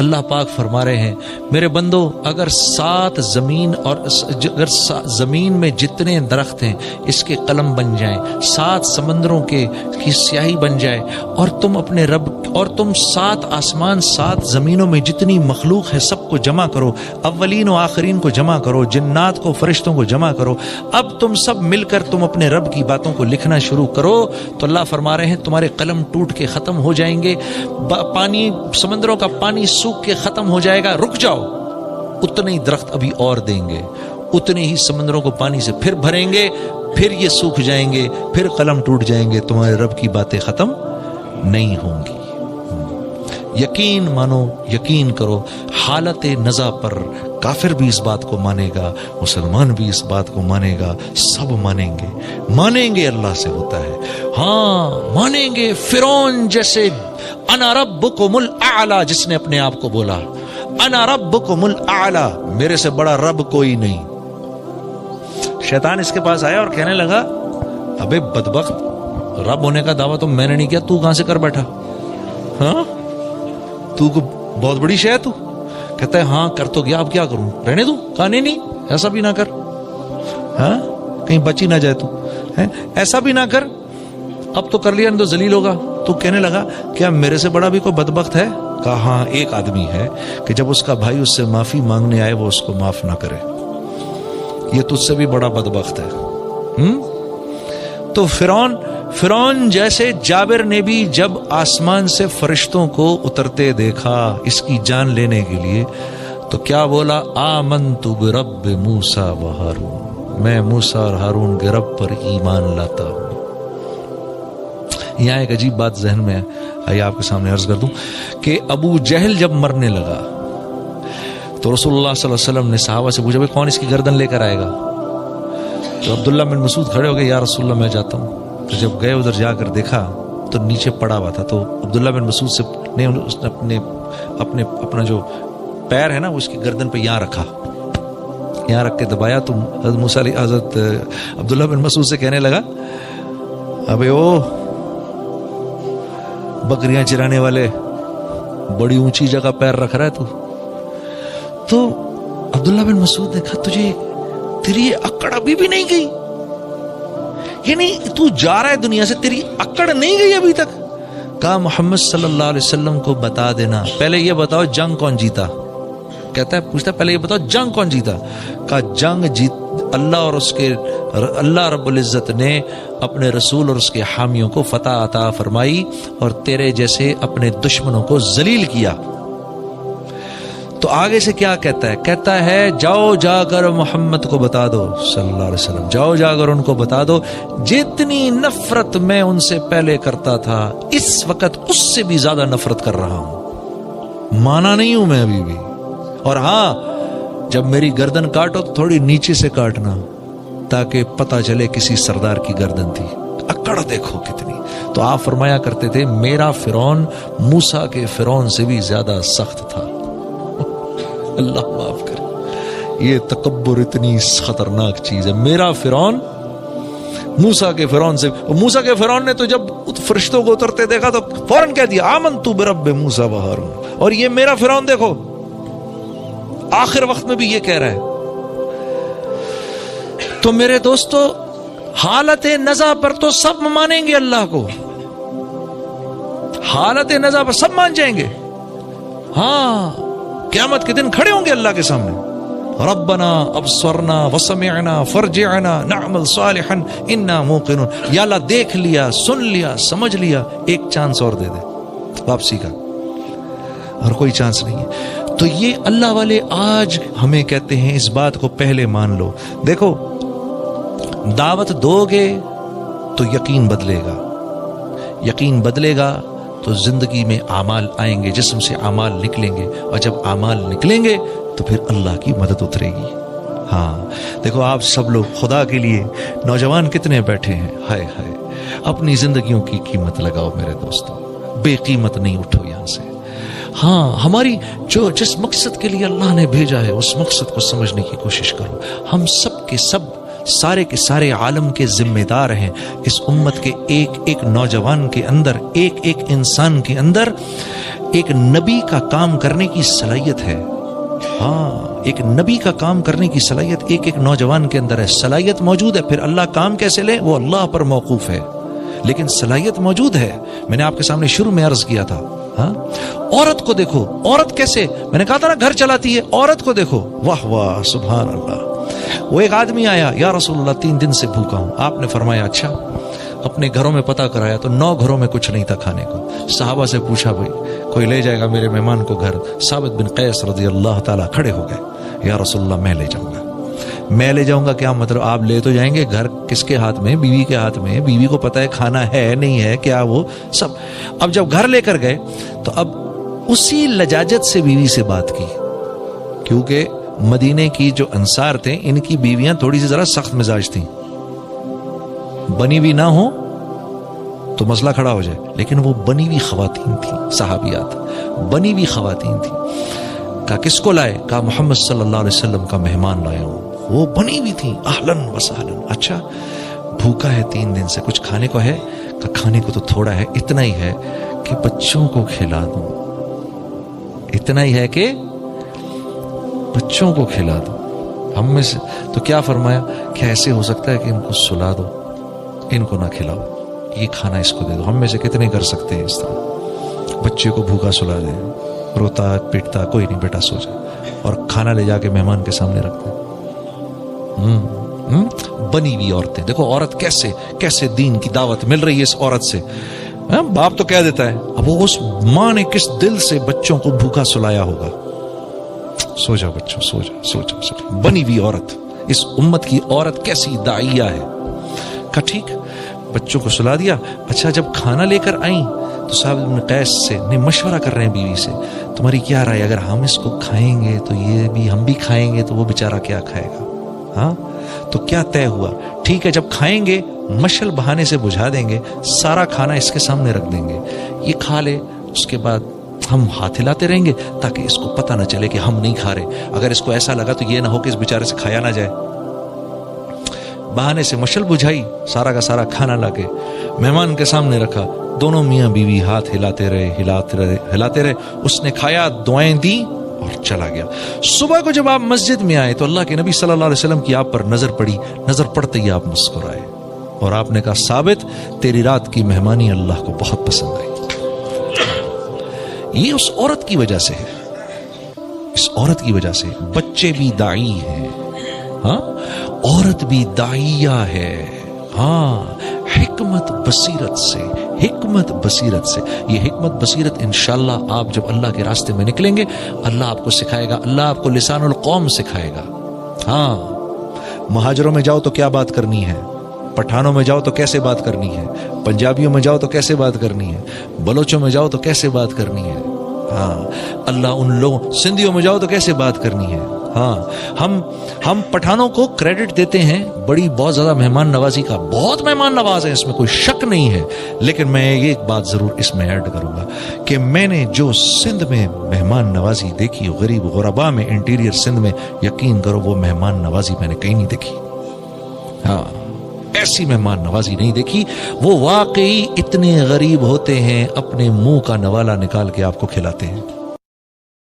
اللہ پاک فرما رہے ہیں میرے بندو اگر 7 زمین اور اگر زمین میں جتنے درخت ہیں اس کے قلم بن جائیں، 7 سمندروں کی سیاہی بن جائے، اور تم اپنے رب اور تم 7 آسمان 7 زمینوں میں جتنی مخلوق ہے سب کو جمع کرو، اولین و آخرین کو جمع کرو، جنات کو فرشتوں کو جمع کرو، اب تم سب مل کر تم اپنے رب کی باتوں کو لکھنا شروع کرو، تو اللہ فرما رہے ہیں تمہارے قلم ٹوٹ کے ختم ہو جائیں گے، پانی سمندروں کا پانی سوکھ کے ختم ہو جائے گا، رک جاؤ، اتنے ہی درخت ابھی اور دیں گے، اتنے ہی سمندروں کو پانی سے پھر بھریں گے، پھر یہ سوکھ جائیں گے، پھر قلم ٹوٹ جائیں گے، تمہارے رب کی باتیں ختم نہیں ہوں گی۔ یقین مانو، یقین کرو، حالت نزا پر کافر بھی اس بات کو مانے گا، مسلمان بھی اس بات کو مانے گا، سب مانیں گے اللہ سے ہوتا ہے، ہاں مانیں گے۔ فرعون جیسے انا ربکم الاعلی جس نے اپنے آپ کو بولا انا ربکم الاعلی، میرے سے بڑا رب کوئی نہیں، شیطان اس کے پاس آیا اور کہنے لگا ابے بدبخت، رب ہونے کا دعویٰ تو میں نے نہیں کیا، تو کہاں سے کر بیٹھا؟ ہاں تو کو بہت بڑی شے ہے تو؟ کہتا ہے ہاں کر تو گیا، اب کیا کروں، رہنے دوں؟ کہا نہیں ایسا بھی نہ کر، ہاں کہیں بچی نہ جائے تو، ایسا بھی نہ کر، اب تو کر لیا نہیں تو ذلیل ہوگا۔ تو کہنے لگا کیا میرے سے بڑا بھی کوئی بدبخت ہے؟ کہا ہاں ایک آدمی ہے کہ جب اس کا بھائی اس سے معافی مانگنے آئے وہ اس کو معاف نہ کرے، یہ تجھ سے بھی بڑا بدبخت ہے۔ تو فرعون جیسے جابر نے بھی جب آسمان سے فرشتوں کو اترتے دیکھا اس کی جان لینے کے لیے تو کیا بولا؟ آمنت برب موسیٰ و ہارون، میں موسیٰ اور ہارون کے رب پر ایمان لاتا ہوں۔ یہاں ایک عجیب بات ذہن میں آئیے آپ کے سامنے عرض کر دوں کہ ابو جہل جب مرنے لگا تو رسول اللہ صلی اللہ علیہ وسلم نے صحابہ سے پوچھا بھائی کون اس کی گردن لے کر آئے گا؟ تو عبداللہ بن مسعود کھڑے ہو گئے، یا رسول اللہ میں جاتا ہوں۔ تو جب گئے ادھر جا کر دیکھا تو نیچے پڑا ہوا تھا، تو عبداللہ بن مسعود سے نے اس نے اپنا جو پیر ہے نا اس کی گردن پہ یہاں رکھا، یہاں رکھ کے دبایا، تو حضرت موسیٰ حضرت عبداللہ بن مسعود سے کہنے لگا ابے او بکریاں چرانے والے، بڑی اونچی جگہ پیر رکھ رہا ہے تو عبداللہ بن مسعود نے کہا تجھے تیری اکڑ ابھی بھی نہیں گئی، یعنی تو جا رہا ہے دنیا سے تیری اکڑ نہیں گئی ابھی تک؟ کہا محمد صلی اللہ علیہ وسلم کو بتا دینا، پہلے یہ بتاؤ جنگ کون جیتا؟ کہتا ہے پوچھتا ہے پہلے یہ بتاؤ جنگ کون جیتا؟ کہا جنگ جیت اللہ رب العزت نے اپنے رسول اور اس کے حامیوں کو فتح عطا فرمائی اور تیرے جیسے اپنے دشمنوں کو ذلیل کیا۔ تو آگے سے کیا کہتا ہے؟ کہتا ہے جاؤ جا کر محمد کو بتا دو صلی اللہ علیہ وسلم، جاؤ جا کر ان کو بتا دو جتنی نفرت میں ان سے پہلے کرتا تھا اس وقت اس سے بھی زیادہ نفرت کر رہا ہوں، مانا نہیں ہوں میں ابھی بھی، اور ہاں جب میری گردن کاٹو تو تھوڑی نیچے سے کاٹنا تاکہ پتہ چلے کسی سردار کی گردن تھی، اکڑ دیکھو کتنی۔ تو آپ فرمایا کرتے تھے میرا فرعون موسیٰ کے فرعون سے بھی زیادہ سخت تھا۔ اللہ معاف کرے، یہ تکبر اتنی خطرناک چیز ہے۔ میرا فرعون موسیٰ کے فرعون سے، موسیٰ کے فرعون نے تو جب فرشتوں کو اترتے دیکھا تو فوراً کہہ دیا آمنت برب موسیٰ و ہارون، اور یہ میرا فرعون دیکھو آخر وقت میں بھی یہ کہہ رہا ہے۔ تو میرے دوستو حالت نزا پر تو سب مانیں گے اللہ کو، حالت نزا پر سب مان جائیں گے، ہاں قیامت کے دن کھڑے ہوں گے اللہ کے سامنے، ربنا ابصرنا وسمعنا فرجعنا نعمل صالحا انا موقنون، یا اللہ دیکھ لیا، سن لیا، سمجھ لیا، ایک چانس اور دے دے واپسی کا، اور کوئی چانس نہیں ہے۔ تو یہ اللہ والے آج ہمیں کہتے ہیں اس بات کو پہلے مان لو۔ دیکھو دعوت دو گے تو یقین بدلے گا، یقین بدلے گا تو زندگی میں اعمال آئیں گے، جسم سے اعمال نکلیں گے، اور جب اعمال نکلیں گے تو پھر اللہ کی مدد اترے گی۔ ہاں دیکھو آپ سب لوگ خدا کے لیے نوجوان کتنے بیٹھے ہیں، ہائے ہائے اپنی زندگیوں کی قیمت لگاؤ میرے دوستوں، بے قیمت نہیں اٹھو یہاں سے۔ ہاں ہماری جس مقصد کے لیے اللہ نے بھیجا ہے اس مقصد کو سمجھنے کی کوشش کرو۔ ہم سب کے سب سارے کے سارے عالم کے ذمہ دار ہیں. اس امت کے ایک ایک نوجوان کے اندر، ایک ایک انسان کے اندر ایک نبی کا کام کرنے کی صلاحیت ہے. ہاں، ایک نبی کا کام کرنے کی صلاحیت ایک ایک نوجوان کے اندر ہے. صلاحیت موجود ہے، پھر اللہ کام کیسے لے وہ اللہ پر موقوف ہے، لیکن صلاحیت موجود ہے. میں نے آپ کے سامنے شروع میں عرض کیا تھا. ہاں، عورت کو دیکھو، عورت کیسے، میں نے کہا تھا نا گھر چلاتی ہے. عورت کو دیکھو، واہ واہ سبحان اللہ. وہ ایک آدمی آیا، یا رسول اللہ 3 دن سے بھوکا ہوں. آپ نے فرمایا اچھا. اپنے گھروں میں پتہ کرایا تو 9 گھروں میں کچھ نہیں تھا کھانے کو. صحابہ سے پوچھا بھائی کوئی لے جائے گا میرے مہمان کو گھر؟ ثابت بن قیس رضی اللہ تعالیٰ کھڑے ہو گئے، یا رسول اللہ میں لے جاؤں گا. میں لے جاؤں گا کیا مطلب؟ آپ لے تو جائیں گے، گھر کس کے ہاتھ میں؟ بیوی کے ہاتھ میں. بیوی کو پتہ ہے کھانا ہے نہیں ہے کیا وہ سب. اب جب گھر لے کر گئے تو اب اسی لجاجت سے بیوی سے بات کی، کیونکہ مدینے کی جو انصار تھے ان کی بیویاں تھوڑی سی ذرا سخت مزاج تھیں. بنی بھی نہ ہو تو مسئلہ کھڑا ہو جائے، لیکن وہ بنی ہوئی خواتین تھیں، صحابیات بنی ہوئی خواتین تھیں. کہا کس کو لائے؟ کہا محمد صلی اللہ علیہ وسلم کا مہمان لایا ہوں. وہ بنی ہوئی تھیں، اہلن و سہلن. اچھا بھوکا ہے 3 دن سے، کچھ کھانے کو ہے؟ کہا کھانے کو تو تھوڑا ہے، اتنا ہی ہے کہ بچوں کو کھلا دوں. اتنا ہی ہے کہ بچوں کو کھلا دو. ہم میں سے تو کیا فرمایا کہ ایسے ہو سکتا ہے کہ ان کو سلا دو، ان کو نہ کھلاؤ، یہ کھانا اس کو دے دو. ہم میں سے کتنے کر سکتے ہیں اس طرح؟ بچے کو بھوکا سلا دے، روتا پیٹتا، کوئی نہیں بیٹا سو جا، اور کھانا لے جا کے مہمان کے سامنے رکھتے ہیں. بنی ہوئی عورتیں. دیکھو عورت کیسے کیسے دین کی دعوت مل رہی ہے اس عورت سے. باپ تو کہہ دیتا ہے، اب وہ اس ماں نے کس دل سے بچوں کو بھوکا سلایا ہوگا. سو جا بچوں، سو جا سو جا سو جا. بنی ہوئی عورت، اس امت کی عورت کیسی داعیہ ہے. کہا ٹھیک، بچوں کو سلا دیا. اچھا جب کھانا لے کر آئیں تو صاحب ابن قیس سے مشورہ کر رہے ہیں بیوی سے، تمہاری کیا رائے، اگر ہم اس کو کھائیں گے تو یہ بھی ہم بھی کھائیں گے تو وہ بیچارہ کیا کھائے گا؟ ہاں تو کیا طے ہوا؟ ٹھیک ہے جب کھائیں گے مشل بہانے سے بجھا دیں گے، سارا کھانا اس کے سامنے رکھ دیں گے، یہ کھا لے، اس کے بعد ہم ہاتھ ہلاتے رہیں گے تاکہ اس کو پتہ نہ چلے کہ ہم نہیں کھا رہے. اگر اس کو ایسا لگا تو یہ نہ ہو کہ اس بیچارے سے کھایا نہ جائے. بہانے سے مشل بجھائی، سارا کا سارا کھانا لا کے مہمان کے سامنے رکھا. دونوں میاں بیوی ہاتھ ہلاتے رہے. اس نے کھایا، دعائیں دی اور چلا گیا. صبح کو جب آپ مسجد میں آئے تو اللہ کے نبی صلی اللہ علیہ وسلم کی آپ پر نظر پڑی. نظر پڑتے ہی آپ مسکرائے اور آپ نے کہا ثابت تیری رات کی مہمانی اللہ کو بہت پسند آئی. یہ اس عورت کی وجہ سے ہے، اس عورت کی وجہ سے. بچے بھی داعی ہیں، ہاں عورت بھی داعیہ ہے. ہاں حکمت بصیرت سے، حکمت بصیرت سے. یہ حکمت بصیرت انشاءاللہ آپ جب اللہ کے راستے میں نکلیں گے اللہ آپ کو سکھائے گا، اللہ آپ کو لسان القوم سکھائے گا. ہاں مہاجروں میں جاؤ تو کیا بات کرنی ہے، پٹھانوں میں جاؤ تو کیسے بات کرنی ہے، پنجابیوں میں جاؤ تو کیسے بات کرنی ہے، بلوچوں میں جاؤ تو کیسے بات کرنی ہے. ہاں اللہ ان لوگوں، سندھیوں میں جاؤ تو کیسے بات کرنی ہے. ہاں ہم پٹھانوں کو کریڈٹ دیتے ہیں بڑی بہت زیادہ مہمان نوازی کا، بہت مہمان نواز ہیں، اس میں کوئی شک نہیں ہے. لیکن میں ایک بات ضرور اس میں ایڈ کروں گا کہ میں نے جو سندھ میں مہمان نوازی دیکھی، غریب غربا میں انٹیریئر سندھ میں، یقین کرو وہ مہمان نوازی میں نے کہیں نہیں دیکھی. ہاں ایسی مہمان نوازی نہیں دیکھی. وہ واقعی اتنے غریب ہوتے ہیں اپنے منہ کا نوالا نکال کے آپ کو کھلاتے ہیں.